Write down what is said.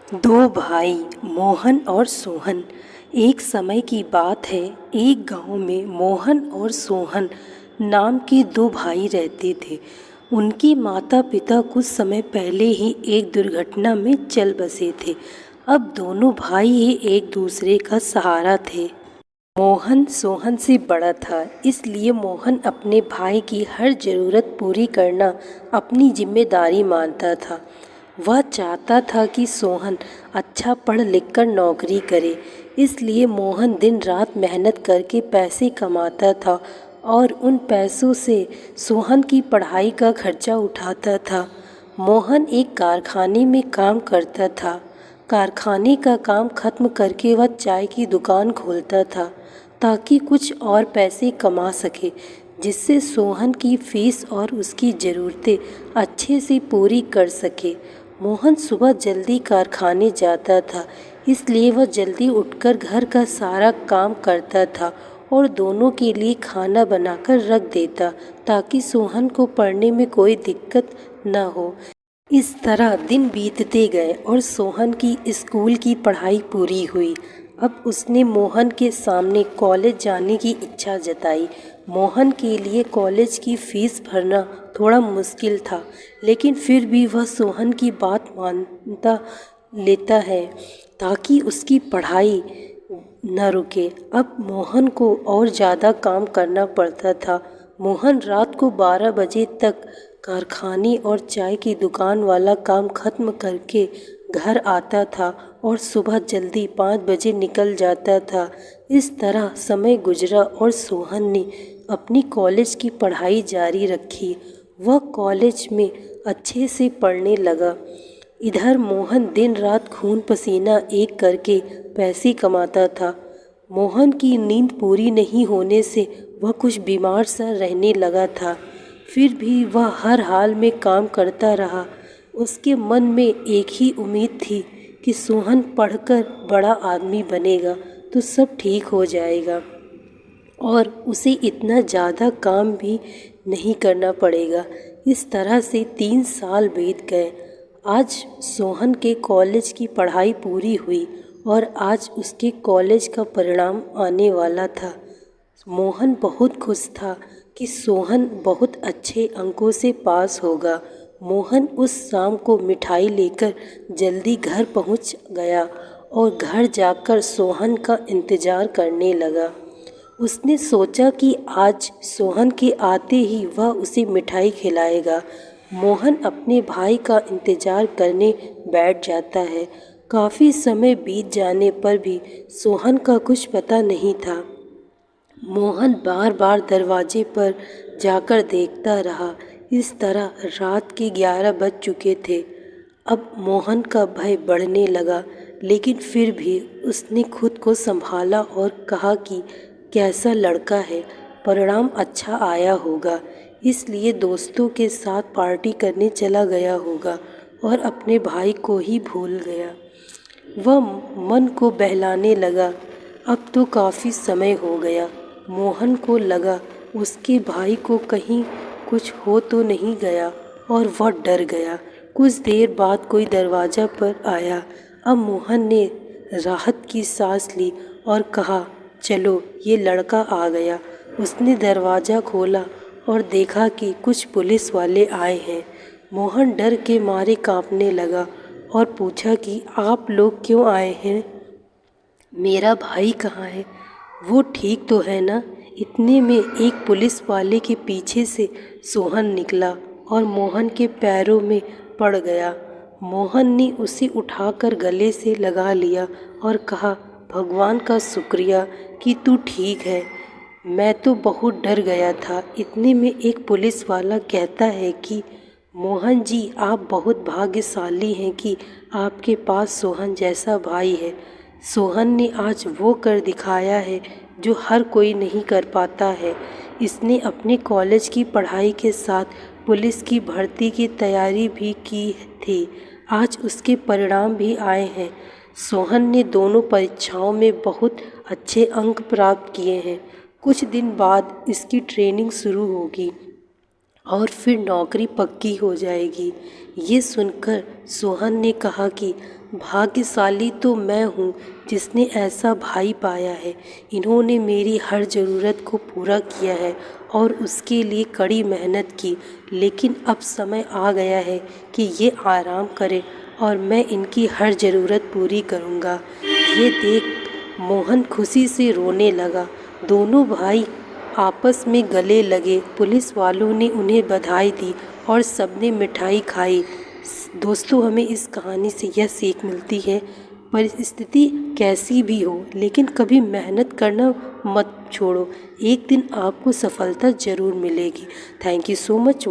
दो भाई मोहन और सोहन। एक समय की बात है, एक गांव में मोहन और सोहन नाम के दो भाई रहते थे। उनके माता पिता कुछ समय पहले ही एक दुर्घटना में चल बसे थे। अब दोनों भाई ही एक दूसरे का सहारा थे। मोहन सोहन से बड़ा था, इसलिए मोहन अपने भाई की हर ज़रूरत पूरी करना अपनी जिम्मेदारी मानता था। वह चाहता था कि सोहन अच्छा पढ़ लिख कर नौकरी करे, इसलिए मोहन दिन रात मेहनत करके पैसे कमाता था और उन पैसों से सोहन की पढ़ाई का खर्चा उठाता था। मोहन एक कारखाने में काम करता था। कारखाने का काम खत्म करके वह चाय की दुकान खोलता था ताकि कुछ और पैसे कमा सके, जिससे सोहन की फीस और उसकी ज़रूरतें अच्छे से पूरी कर सके। मोहन सुबह जल्दी कारखाने जाता था, इसलिए वह जल्दी उठकर घर का सारा काम करता था और दोनों के लिए खाना बनाकर रख देता ताकि सोहन को पढ़ने में कोई दिक्कत न हो। इस तरह दिन बीतते गए और सोहन की स्कूल की पढ़ाई पूरी हुई। अब उसने मोहन के सामने कॉलेज जाने की इच्छा जताई। मोहन के लिए कॉलेज की फीस भरना थोड़ा मुश्किल था, लेकिन फिर भी वह सोहन की बात मानता लेता है ताकि उसकी पढ़ाई न रुके। अब मोहन को और ज़्यादा काम करना पड़ता था। मोहन रात को 12 बजे तक कारखाने और चाय की दुकान वाला काम खत्म करके घर आता था और सुबह जल्दी 5 बजे निकल जाता था। इस तरह समय गुजरा और सोहन ने अपनी कॉलेज की पढ़ाई जारी रखी। वह कॉलेज में अच्छे से पढ़ने लगा। इधर मोहन दिन रात खून पसीना एक करके पैसे कमाता था। मोहन की नींद पूरी नहीं होने से वह कुछ बीमार सा रहने लगा था। फिर भी वह हर हाल में काम करता रहा। उसके मन में एक ही उम्मीद थी कि सोहन पढ़कर बड़ा आदमी बनेगा तो सब ठीक हो जाएगा और उसे इतना ज़्यादा काम भी नहीं करना पड़ेगा। इस तरह से 3 साल बीत गए। आज सोहन के कॉलेज की पढ़ाई पूरी हुई और आज उसके कॉलेज का परिणाम आने वाला था। मोहन बहुत खुश था कि सोहन बहुत अच्छे अंकों से पास होगा। मोहन उस शाम को मिठाई लेकर जल्दी घर पहुंच गया और घर जाकर सोहन का इंतज़ार करने लगा। उसने सोचा कि आज सोहन के आते ही वह उसे मिठाई खिलाएगा। मोहन अपने भाई का इंतज़ार करने बैठ जाता है। काफ़ी समय बीत जाने पर भी सोहन का कुछ पता नहीं था। मोहन बार बार दरवाजे पर जाकर देखता रहा। इस तरह रात के 11 बज चुके थे। अब मोहन का भय बढ़ने लगा, लेकिन फिर भी उसने खुद को संभाला और कहा कि कैसा लड़का है, परिणाम अच्छा आया होगा, इसलिए दोस्तों के साथ पार्टी करने चला गया होगा और अपने भाई को ही भूल गया। वह मन को बहलाने लगा। अब तो काफ़ी समय हो गया। मोहन को लगा उसके भाई को कहीं कुछ हो तो नहीं गया और वह डर गया। कुछ देर बाद कोई दरवाज़ा पर आया। अब मोहन ने राहत की सांस ली और कहा, चलो ये लड़का आ गया। उसने दरवाज़ा खोला और देखा कि कुछ पुलिस वाले आए हैं। मोहन डर के मारे कांपने लगा और पूछा कि आप लोग क्यों आए हैं? मेरा भाई कहाँ है? वो ठीक तो है ना? इतने में एक पुलिस वाले के पीछे से सोहन निकला और मोहन के पैरों में पड़ गया। मोहन ने उसे उठाकर गले से लगा लिया और कहा, भगवान का शुक्रिया कि तू ठीक है, मैं तो बहुत डर गया था। इतने में एक पुलिस वाला कहता है कि मोहन जी, आप बहुत भाग्यशाली हैं कि आपके पास सोहन जैसा भाई है। सोहन ने आज वो कर दिखाया है जो हर कोई नहीं कर पाता है। इसने अपने कॉलेज की पढ़ाई के साथ पुलिस की भर्ती की तैयारी भी की थी। आज उसके परिणाम भी आए हैं। सोहन ने दोनों परीक्षाओं में बहुत अच्छे अंक प्राप्त किए हैं। कुछ दिन बाद इसकी ट्रेनिंग शुरू होगी और फिर नौकरी पक्की हो जाएगी। ये सुनकर सोहन ने कहा कि भाग्यशाली तो मैं हूँ जिसने ऐसा भाई पाया है। इन्होंने मेरी हर ज़रूरत को पूरा किया है और उसके लिए कड़ी मेहनत की, लेकिन अब समय आ गया है कि ये आराम करें और मैं इनकी हर ज़रूरत पूरी करूँगा। ये देख मोहन खुशी से रोने लगा। दोनों भाई आपस में गले लगे। पुलिस वालों ने उन्हें बधाई दी और सबने मिठाई खाई। दोस्तों, हमें इस कहानी से यह सीख मिलती है, परिस्थिति कैसी भी हो लेकिन कभी मेहनत करना मत छोड़ो। एक दिन आपको सफलता ज़रूर मिलेगी। Thank you so much.